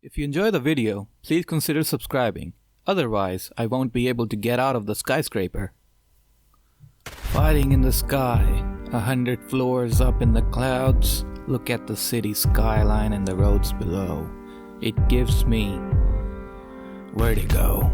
If you enjoy the video, please consider subscribing. Otherwise, I won't be able to get out of the skyscraper. Fighting in the sky, 100 floors up in the clouds, look at the city skyline and the roads below. It gives me vertigo.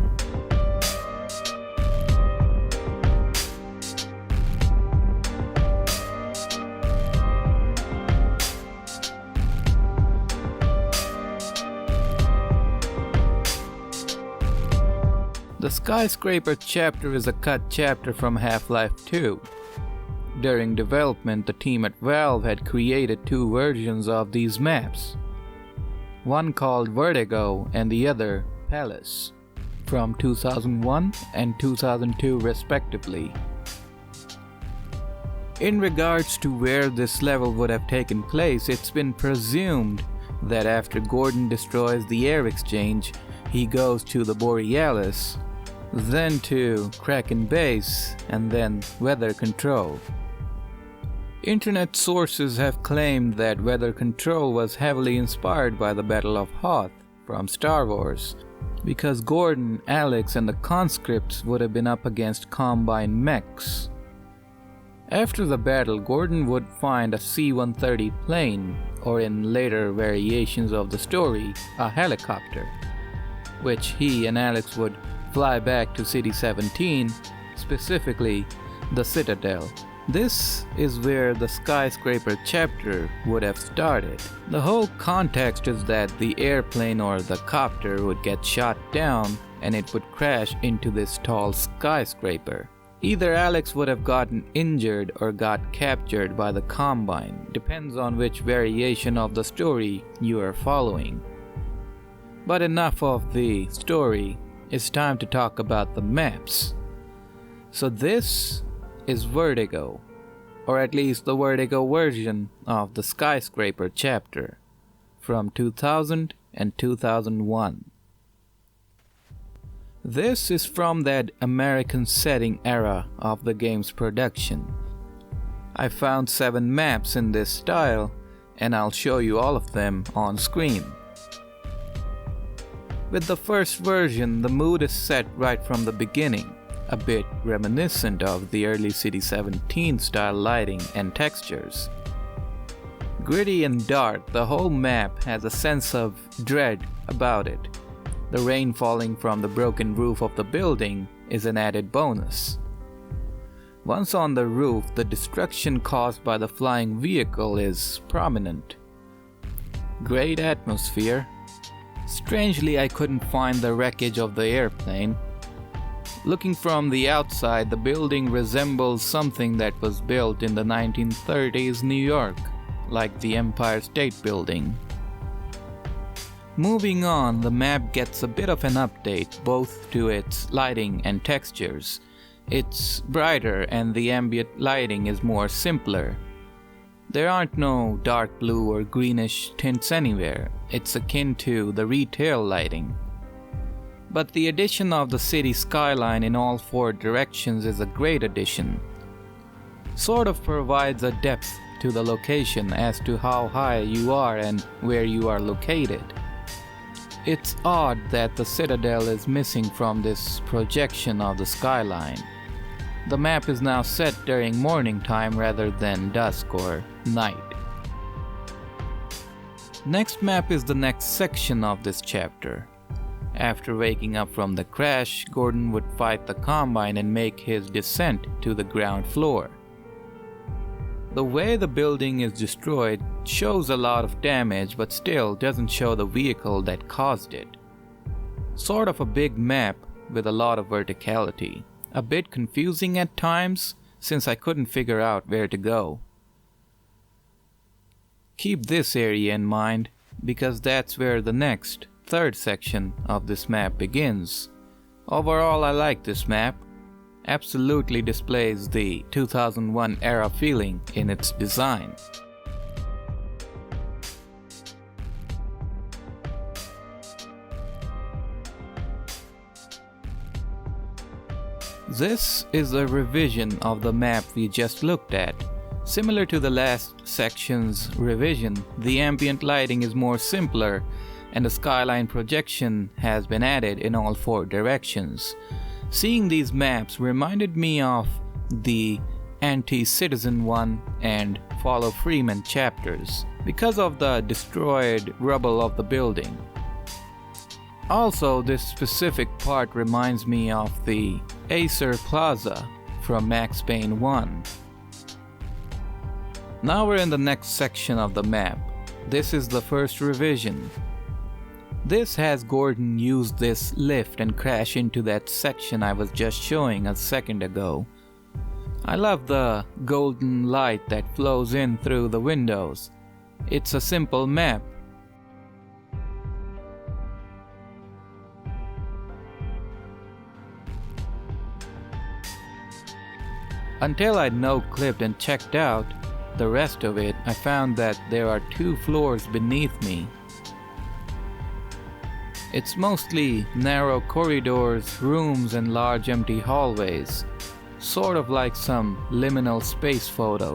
The Skyscraper chapter is a cut chapter from Half-Life 2. During development, the team at Valve had created two versions of these maps. One called Vertigo and the other Palace, from 2001 and 2002 respectively. In regards to where this level would have taken place, it's been presumed that after Gordon destroys the air exchange, he goes to the Borealis, then to Kraken Base, and then Weather Control. Internet sources have claimed that Weather Control was heavily inspired by the Battle of Hoth from Star Wars, because Gordon, Alex, and the conscripts would have been up against Combine mechs. After the battle, Gordon would find a C-130 plane, or in later variations of the story, a helicopter, which he and Alex would fly back to City 17, specifically the Citadel. This is where the Skyscraper chapter would have started. The whole context is that the airplane or the copter would get shot down and it would crash into this tall skyscraper. Either Alex would have gotten injured or got captured by the Combine, depends on which variation of the story you are following. But enough of the story. It's time to talk about the maps. So this is Vertigo, or at least the Vertigo version of the Skyscraper chapter, from 2000 and 2001. This is from that American setting era of the game's production. I found 7 maps in this style, and I'll show you all of them on screen. With the first version, the mood is set right from the beginning, a bit reminiscent of the early City 17 style lighting and textures. Gritty and dark, the whole map has a sense of dread about it. The rain falling from the broken roof of the building is an added bonus. Once on the roof, the destruction caused by the flying vehicle is prominent. Great atmosphere. Strangely, I couldn't find the wreckage of the airplane. Looking from the outside, the building resembles something that was built in the 1930s New York, like the Empire State Building. Moving on, the map gets a bit of an update, both to its lighting and textures. It's brighter and the ambient lighting is more simpler. There aren't no dark blue or greenish tints anywhere. It's akin to the retail lighting. But the addition of the city skyline in all 4 directions is a great addition. Sort of provides a depth to the location as to how high you are and where you are located. It's odd that the Citadel is missing from this projection of the skyline. The map is now set during morning time rather than dusk or night. Next map is the next section of this chapter. After waking up from the crash, Gordon would fight the Combine and make his descent to the ground floor. The way the building is destroyed shows a lot of damage, but still doesn't show the vehicle that caused it. Sort of a big map with a lot of verticality. A bit confusing at times, since I couldn't figure out where to go. Keep this area in mind, because that's where the next, 3rd section of this map begins. Overall, I like this map. Absolutely displays the 2001 era feeling in its design. This is a revision of the map we just looked at. Similar to the last section's revision, the ambient lighting is more simpler and the skyline projection has been added in all 4 directions. Seeing these maps reminded me of the Anti-Citizen 1 and Follow Freeman chapters because of the destroyed rubble of the building. Also, this specific part reminds me of the Acer Plaza from Max Payne 1. Now we're in the next section of the map. This is the first revision. This has Gordon use this lift and crash into that section I was just showing a second ago. I love the golden light that flows in through the windows. It's a simple map. Until I'd no-clipped and checked out the rest of it, I found that there are 2 floors beneath me. It's mostly narrow corridors, rooms, and large empty hallways, sort of like some liminal space photo.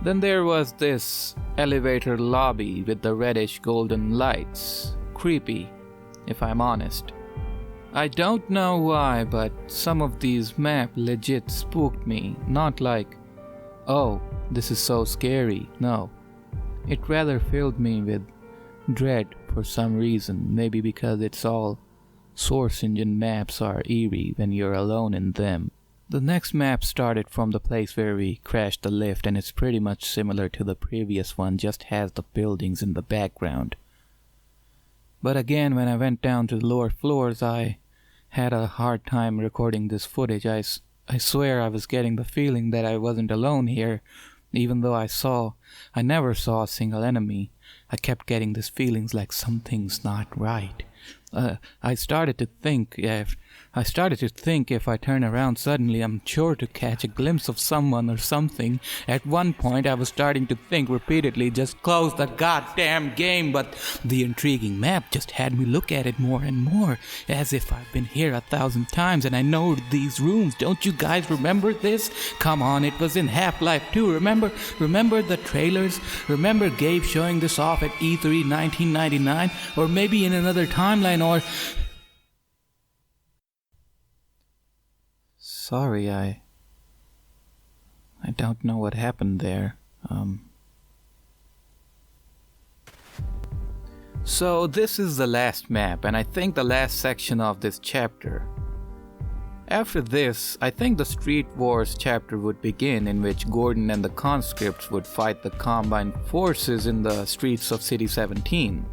Then there was this elevator lobby with the reddish golden lights. Creepy, if I'm honest. I don't know why, but some of these maps legit spooked me. Not like, oh, this is so scary. No. It rather filled me with dread for some reason. Maybe because it's all Source Engine maps are eerie when you're alone in them. The next map started from the place where we crashed the lift, and it's pretty much similar to the previous one, just has the buildings in the background. But again, when I went down to the lower floors, I had a hard time recording this footage. I swear I was getting the feeling that I wasn't alone here, even though I never saw a single enemy. I kept getting these feelings like something's not right. I started to think if I turn around suddenly, I'm sure to catch a glimpse of someone or something. At one point, I was starting to think repeatedly, just close the goddamn game, but the intriguing map just had me look at it more and more, as if I've been here 1,000 times and I know these rooms. Don't you guys remember this? Come on, it was in Half-Life 2, remember the trailers? Remember Gabe showing this off at E3 1999? Or maybe in another timeline, or... Sorry, I don't know what happened there. So this is the last map, and I think the last section of this chapter. After this, I think the Street Wars chapter would begin, in which Gordon and the conscripts would fight the combined forces in the streets of City 17.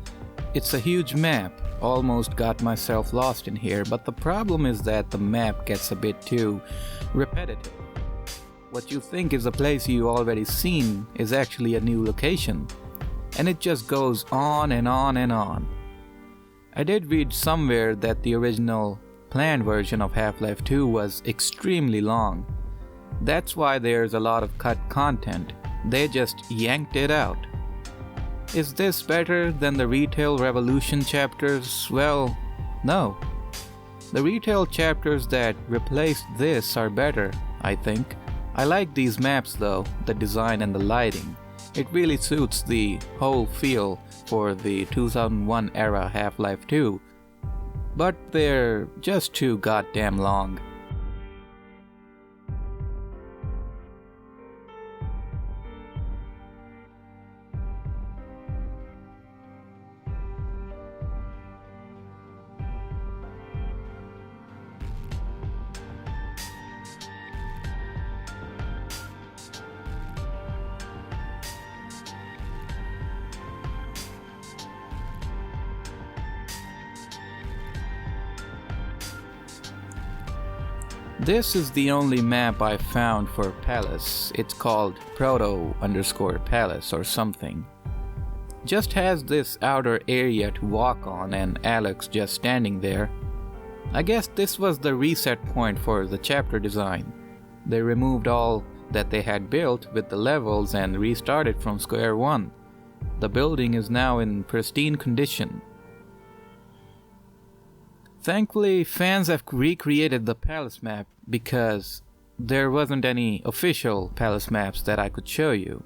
It's a huge map. Almost got myself lost in here, but the problem is that the map gets a bit too repetitive. What you think is a place you already seen is actually a new location, and it just goes on and on and on. I did read somewhere that the original planned version of Half-Life 2 was extremely long. That's why there's a lot of cut content. They just yanked it out. Is this better than the Retail Revolution chapters? Well, no. The retail chapters that replaced this are better, I think. I like these maps though, the design and the lighting. It really suits the whole feel for the 2001 era Half-Life 2. But they're just too goddamn long. This is the only map I found for Palace. It's called Proto_Palace or something. Just has this outer area to walk on and Alex just standing there. I guess this was the reset point for the chapter design. They removed all that they had built with the levels and restarted from square one. The building is now in pristine condition. Thankfully, fans have recreated the palace map because there wasn't any official palace maps that I could show you.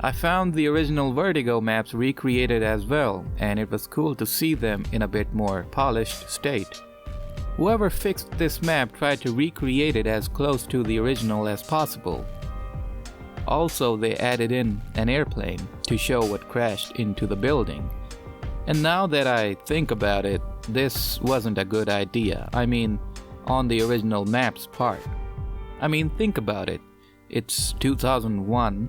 I found the original Vertigo maps recreated as well, and it was cool to see them in a bit more polished state. Whoever fixed this map tried to recreate it as close to the original as possible. Also, they added in an airplane to show what crashed into the building. And now that I think about it, this wasn't a good idea. I mean, on the original map's part. I mean, think about it. It's 2001,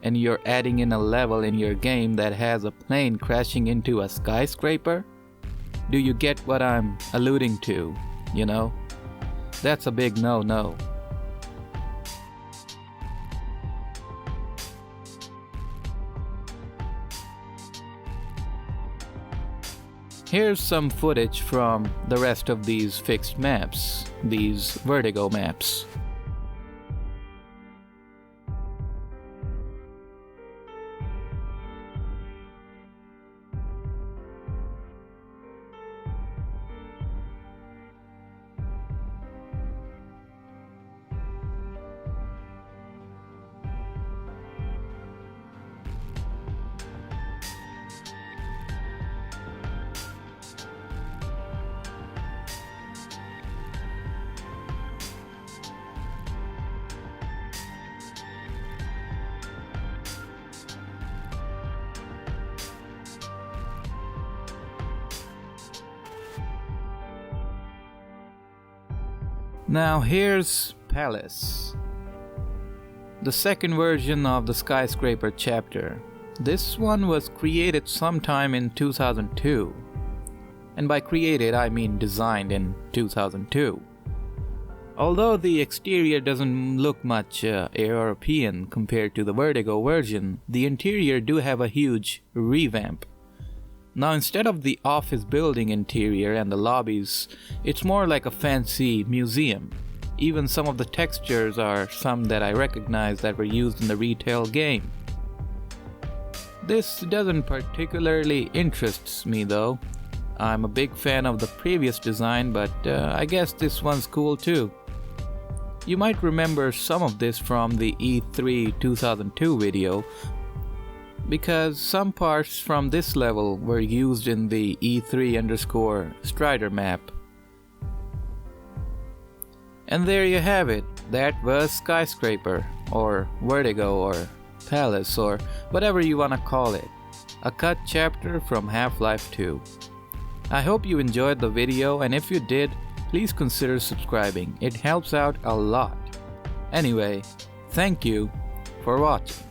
and you're adding in a level in your game that has a plane crashing into a skyscraper? Do you get what I'm alluding to, you know? That's a big no-no. Here's some footage from the rest of these fixed maps, these Vertigo maps. Now here's Palace, the second version of the Skyscraper chapter. This one was created sometime in 2002. And by created, I mean designed in 2002. Although the exterior doesn't look much European compared to the Vertigo version, the interior do have a huge revamp. Now instead of the office building interior and the lobbies, it's more like a fancy museum. Even some of the textures are some that I recognize that were used in the retail game. This doesn't particularly interest me though. I'm a big fan of the previous design, but I guess this one's cool too. You might remember some of this from the E3 2002 video, because some parts from this level were used in the E3_Strider map. And there you have it. That was Skyscraper, or Vertigo, or Palace, or whatever you wanna call it. A cut chapter from Half-Life 2. I hope you enjoyed the video, and if you did, please consider subscribing. It helps out a lot. Anyway, thank you for watching.